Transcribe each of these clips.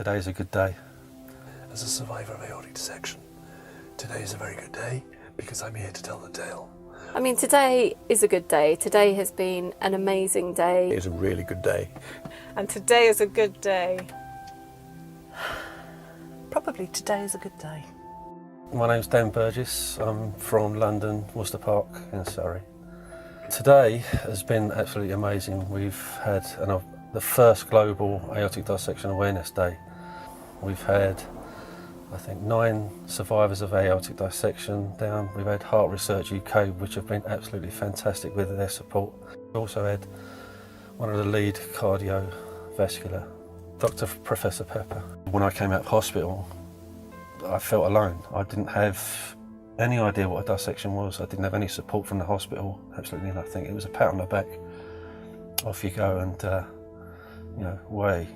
Today's a good day. As a survivor of aortic dissection, today is a very good day because I'm here to tell the tale. I mean, today is a good day. Today has been an amazing day. It's a really good day. And today is a good day. Probably today is a good day. My name's Dan Burgess. I'm from London, Worcester Park in Surrey. Today has been absolutely amazing. We've had the first global aortic dissection awareness day. We've had, I think, 9 survivors of aortic dissection down. We've had Heart Research UK, which have been absolutely fantastic with their support. We also had one of the lead cardiovascular, Professor Pepper. When I came out of hospital, I felt alone. I didn't have any idea what a dissection was. I didn't have any support from the hospital, absolutely nothing. It was a pat on the back, off you go, and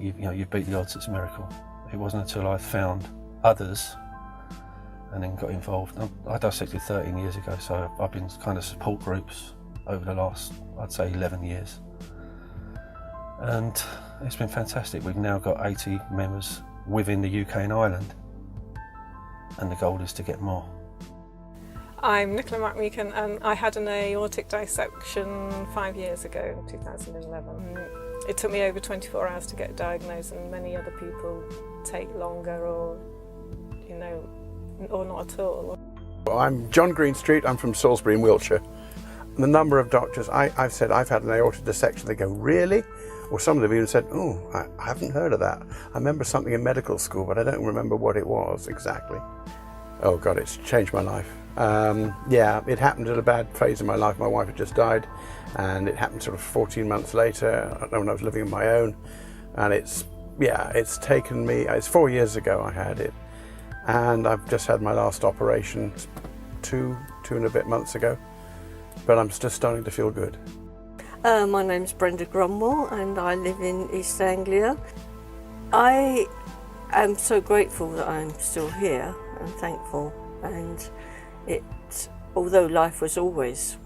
you beat the odds, it's a miracle. It wasn't until I found others and then got involved. I dissected 13 years ago, so I've been kind of support groups over the last, I'd say, 11 years. And it's been fantastic. We've now got 80 members within the UK and Ireland, and the goal is to get more. I'm Nicola McMeekan, and I had an aortic dissection 5 years ago, in 2011. It took me over 24 hours to get diagnosed, and many other people take longer or not at all. Well, I'm John Greenstreet, I'm from Salisbury in Wiltshire. The number of doctors, I've said I've had an aortic dissection, they go, really? Or some of them even said, oh, I haven't heard of that. I remember something in medical school, but I don't remember what it was exactly. Oh God, it's changed my life. It happened at a bad phase of my life. My wife had just died, and it happened sort of 14 months later when I was living on my own. And it's taken me, it's 4 years ago I had it. And I've just had my last operation two and a bit months ago, but I'm just starting to feel good. My name's Brenda Grumwell and I live in East Anglia. I am so grateful that I'm still here and thankful, and although life was always,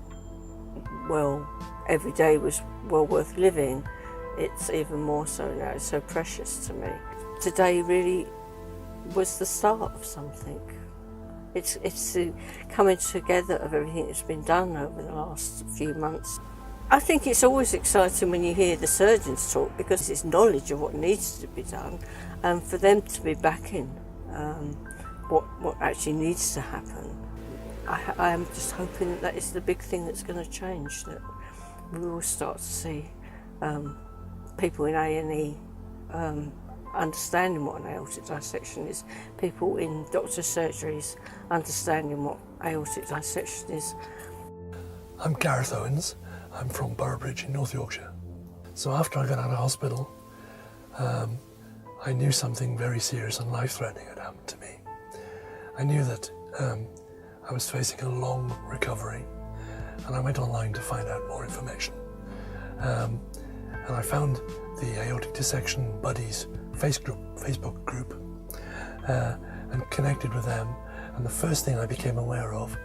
every day was well worth living, it's even more so now. It's so precious to me. Today really was the start of something. It's the coming together of everything that's been done over the last few months. I think it's always exciting when you hear the surgeons talk, because it's knowledge of what needs to be done, and for them to be backing what actually needs to happen. I am just hoping that is the big thing that's going to change, that we will start to see people in A&E understanding what an aortic dissection is, people in doctor surgeries understanding what aortic dissection is. I'm Gareth Owens. I'm from Boroughbridge in North Yorkshire. So after I got out of hospital, I knew something very serious and life-threatening had happened to me. I knew that I was facing a long recovery, and I went online to find out more information. And I found the Aortic Dissection Buddies Facebook group and connected with them. And the first thing I became aware of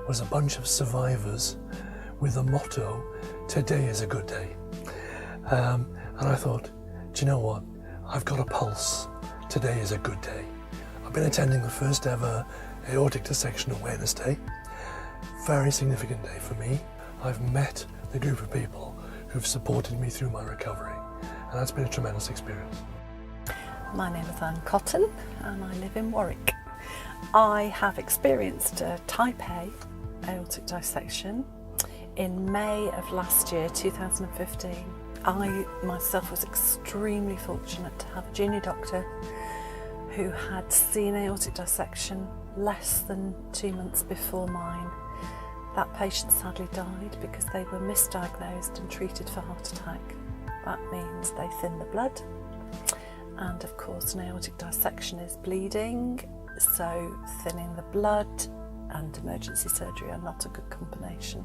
was a bunch of survivors with the motto, today is a good day. And I thought, do you know what? I've got a pulse. Today is a good day. I've been attending the first ever Aortic Dissection Awareness Day. Very significant day for me. I've met the group of people who've supported me through my recovery, and that's been a tremendous experience. My name is Anne Cotton and I live in Warwick. I have experienced a type A aortic dissection in May of last year, 2015. I myself was extremely fortunate to have a junior doctor who had seen aortic dissection less than 2 months before mine. That patient sadly died because they were misdiagnosed and treated for heart attack. That means they thin the blood, and of course an aortic dissection is bleeding, so thinning the blood and emergency surgery are not a good combination.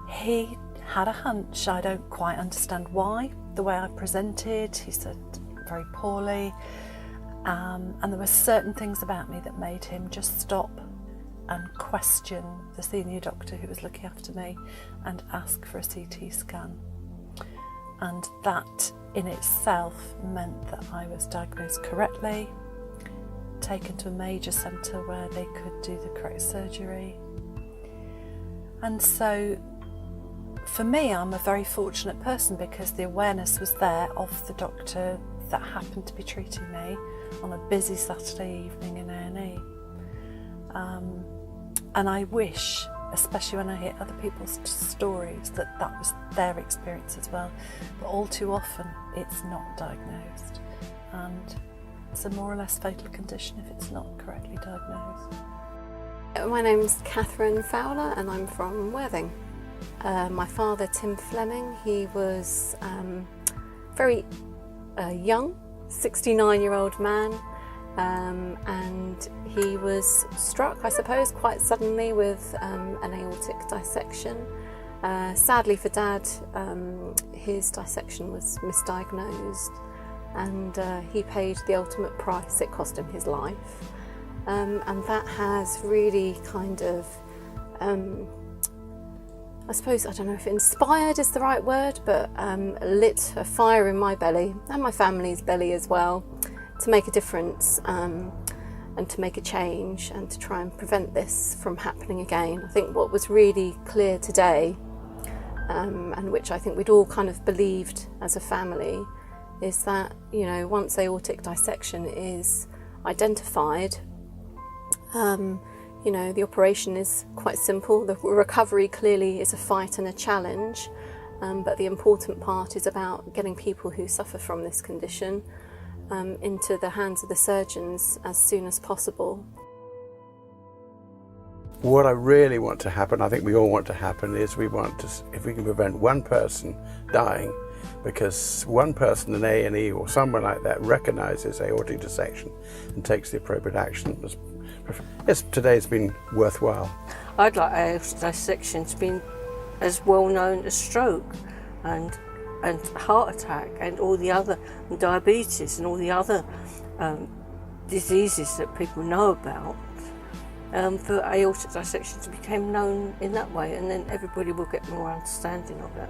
He had a hunch, I don't quite understand why, the way I presented, he said very poorly, and there were certain things about me that made him just stop and question the senior doctor who was looking after me and ask for a CT scan. And that in itself meant that I was diagnosed correctly, taken to a major centre where they could do the correct surgery. And so for me, I'm a very fortunate person because the awareness was there of the doctor that happened to be treating me on a busy Saturday evening in A&E. And I wish, especially when I hear other people's stories, that that was their experience as well. But all too often, it's not diagnosed. And it's a more or less fatal condition if it's not correctly diagnosed. My name's Catherine Fowler and I'm from Worthing. My father, Tim Fleming, he was very young, 69-year-old man, and he was struck, I suppose, quite suddenly with an aortic dissection. Sadly for Dad, his dissection was misdiagnosed and he paid the ultimate price. It cost him his life. And that has really kind of, I suppose, I don't know if inspired is the right word, but lit a fire in my belly and my family's belly as well to make a difference and to make a change and to try and prevent this from happening again. I think what was really clear today, and which I think we'd all kind of believed as a family, is that, you know, once aortic dissection is identified, you know, the operation is quite simple. The recovery clearly is a fight and a challenge, but the important part is about getting people who suffer from this condition into the hands of the surgeons as soon as possible. What I really want to happen, I think we all want to happen, is we want to, if we can prevent one person dying, because one person in A&E or somewhere like that recognises aortic dissection and takes the appropriate action. Yes, today's been worthwhile. I'd like aortic dissection to be as well known as stroke and heart attack and all the other, and diabetes and all the other diseases that people know about, for aortic dissection to become known in that way, and then everybody will get more understanding of it.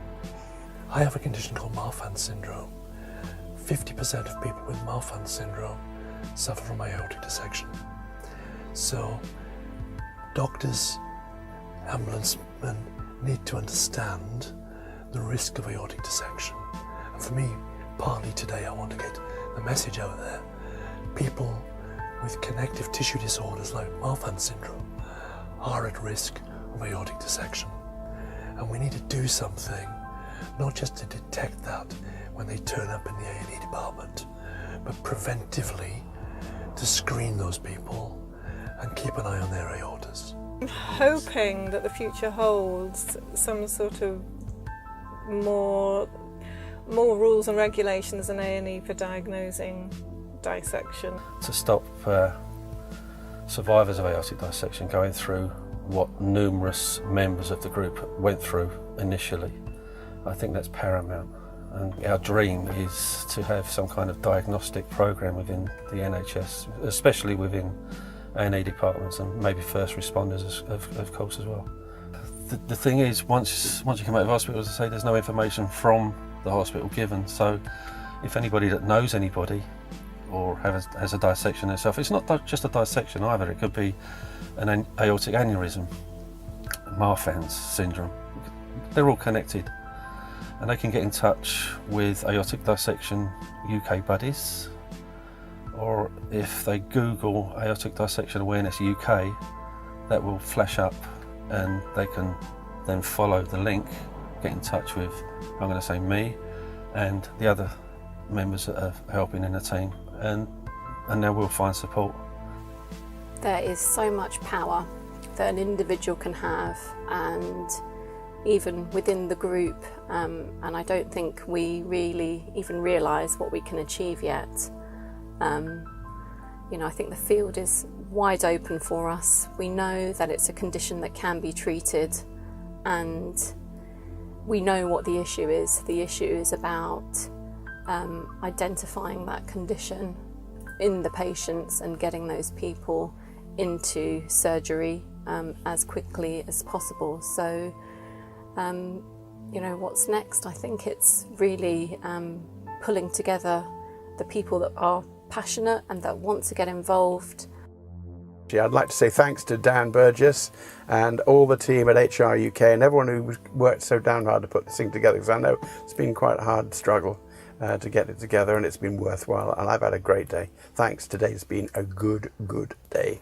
I have a condition called Marfan syndrome. 50% of people with Marfan syndrome suffer from aortic dissection. So doctors, ambulance men need to understand the risk of aortic dissection. And for me, partly today, I want to get the message out there. People with connective tissue disorders like Marfan syndrome are at risk of aortic dissection. And we need to do something, not just to detect that when they turn up in the A&E department, but preventively to screen those people and keep an eye on their aortas. I'm hoping that the future holds some sort of more rules and regulations in A&E for diagnosing dissection. To stop survivors of aortic dissection going through what numerous members of the group went through initially, I think that's paramount. And our dream is to have some kind of diagnostic program within the NHS, especially within A&E departments and maybe first responders of course as well. The thing is, once you come out of hospital, as I say, there's no information from the hospital given, so if anybody that knows anybody or has a dissection itself, it's not just a dissection either, it could be an aortic aneurysm, Marfan's syndrome, they're all connected. And they can get in touch with Aortic Dissection UK Buddies, or if they Google Aortic Dissection Awareness UK, that will flash up and they can then follow the link, get in touch with, I'm going to say me, and the other members that are helping in the team, and they will find support. There is so much power that an individual can have, and even within the group, and I don't think we really even realise what we can achieve yet. You know, I think the field is wide open for us. We know that it's a condition that can be treated, and we know what the issue is. The issue is about identifying that condition in the patients and getting those people into surgery as quickly as possible. So what's next. I think it's really pulling together the people that are passionate and that want to get involved. I'd like to say thanks to Dan Burgess and all the team at HR UK and everyone who worked so damn hard to put this thing together, because I know it's been quite a hard struggle to get it together, and it's been worthwhile, and I've had a great day. Thanks, today's been a good day.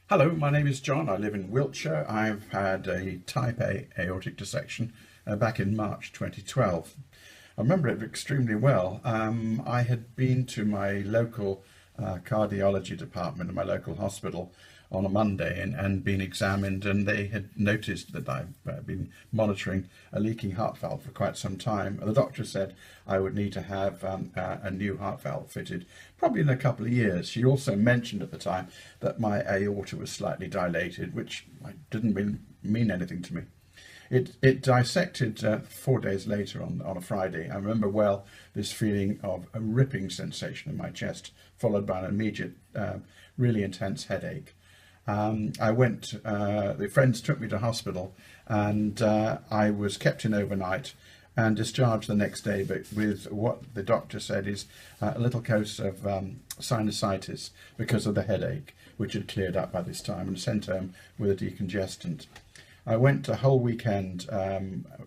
Hello, my name is John. I live in Wiltshire. I've had a type A aortic dissection back in March 2012. I remember it extremely well. I had been to my local cardiology department in my local hospital on a Monday and been examined, and they had noticed that I've been monitoring a leaking heart valve for quite some time. The doctor said I would need to have a new heart valve fitted probably in a couple of years. She also mentioned at the time that my aorta was slightly dilated, which didn't really mean anything to me. It dissected 4 days later on a Friday. I remember well this feeling of a ripping sensation in my chest, followed by an immediate, really intense headache. I went, the friends took me to hospital, and I was kept in overnight and discharged the next day, but with what the doctor said is a little case of sinusitis because of the headache, which had cleared up by this time, and sent home with a decongestant. I went a whole weekend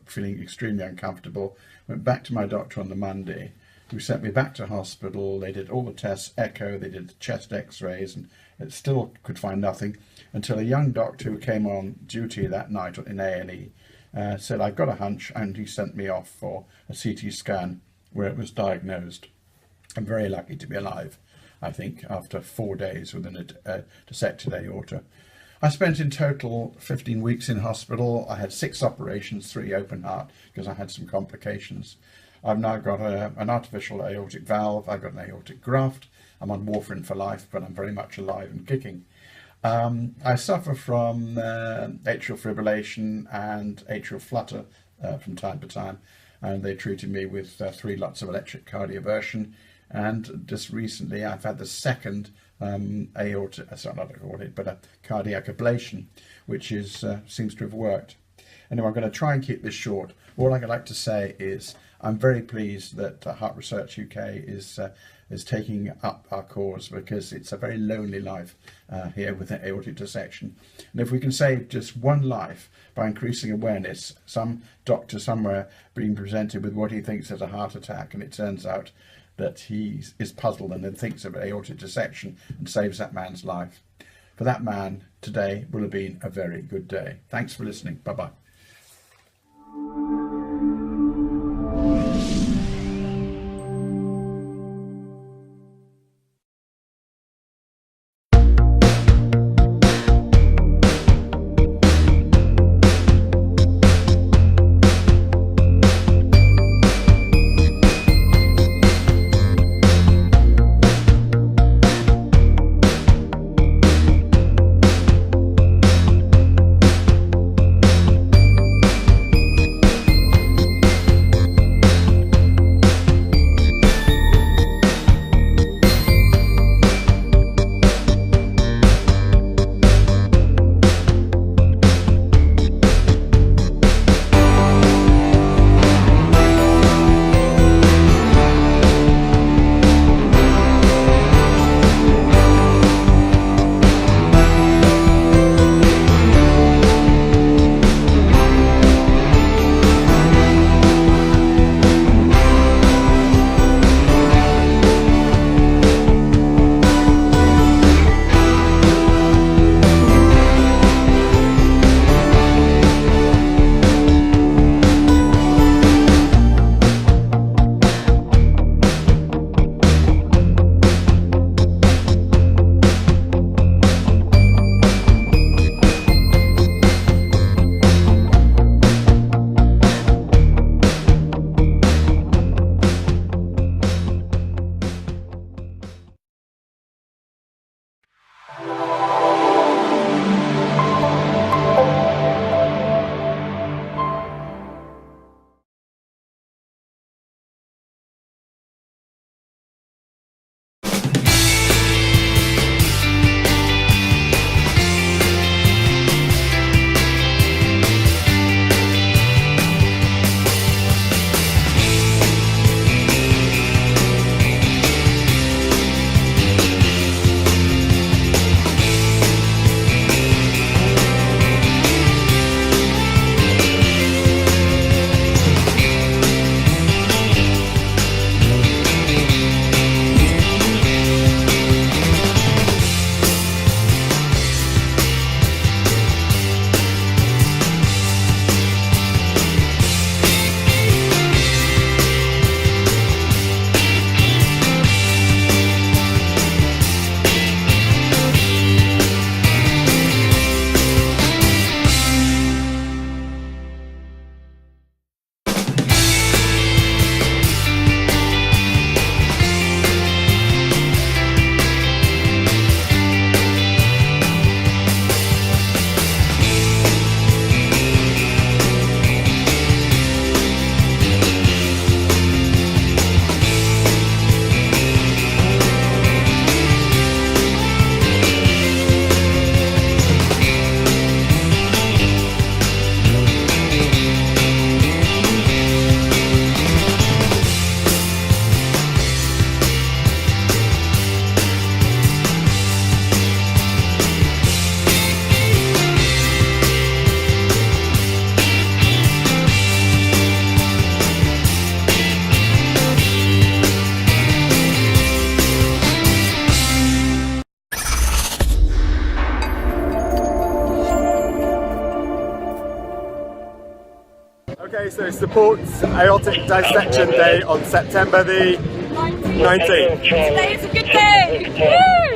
feeling extremely uncomfortable, went back to my doctor on the Monday, who sent me back to hospital. They did all the tests, echo, they did chest x-rays, and it still could find nothing until a young doctor who came on duty that night in A&E said, I've got a hunch, and he sent me off for a CT scan where it was diagnosed. I'm very lucky to be alive, I think, after 4 days with a dissected aorta. I spent in total 15 weeks in hospital. I had 6 operations, 3 open heart, because I had some complications. I've now got an artificial aortic valve. I've got an aortic graft. I'm on warfarin for life, but I'm very much alive and kicking. I suffer from atrial fibrillation and atrial flutter from time to time, and they treated me with 3 lots of electric cardioversion. And just recently, I've had the second aorta, sorry, not aortic, but a cardiac ablation, which is seems to have worked. Anyway, I'm going to try and keep this short. All I'd like to say is I'm very pleased that Heart Research UK is taking up our cause, because it's a very lonely life here with an aortic dissection. And if we can save just one life by increasing awareness, some doctor somewhere being presented with what he thinks is a heart attack, and it turns out that he is puzzled and then thinks of aortic dissection and saves that man's life. For that man, today will have been a very good day. Thanks for listening. Bye-bye. So support Aortic Dissection Day on September the 19th. Today is a good day! Woo!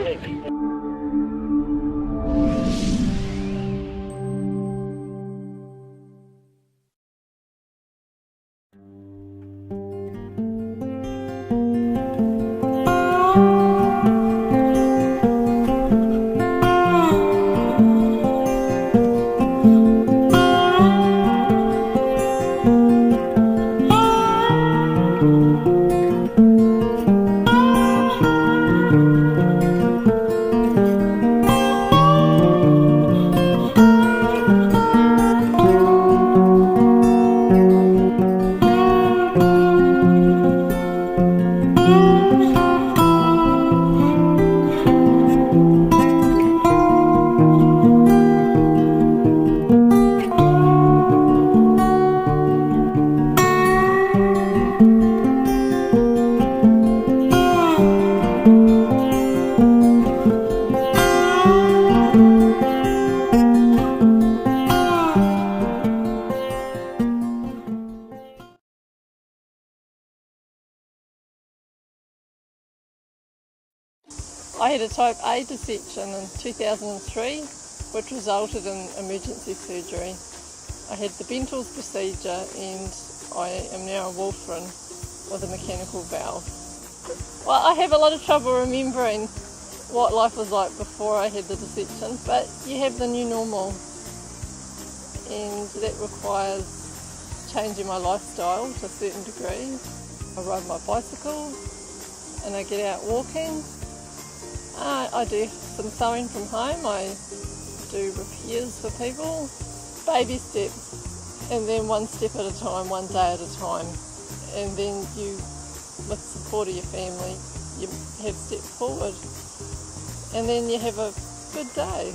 I had a type A dissection in 2003, which resulted in emergency surgery. I had the Bentall's procedure and I am now a Wolfram with a mechanical valve. Well, I have a lot of trouble remembering what life was like before I had the dissection, but you have the new normal, and that requires changing my lifestyle to a certain degree. I ride my bicycle and I get out walking. I do some sewing from home, I do repairs for people, baby steps, and then one step at a time, one day at a time, and then you, with support of your family, you have stepped forward, and then you have a good day.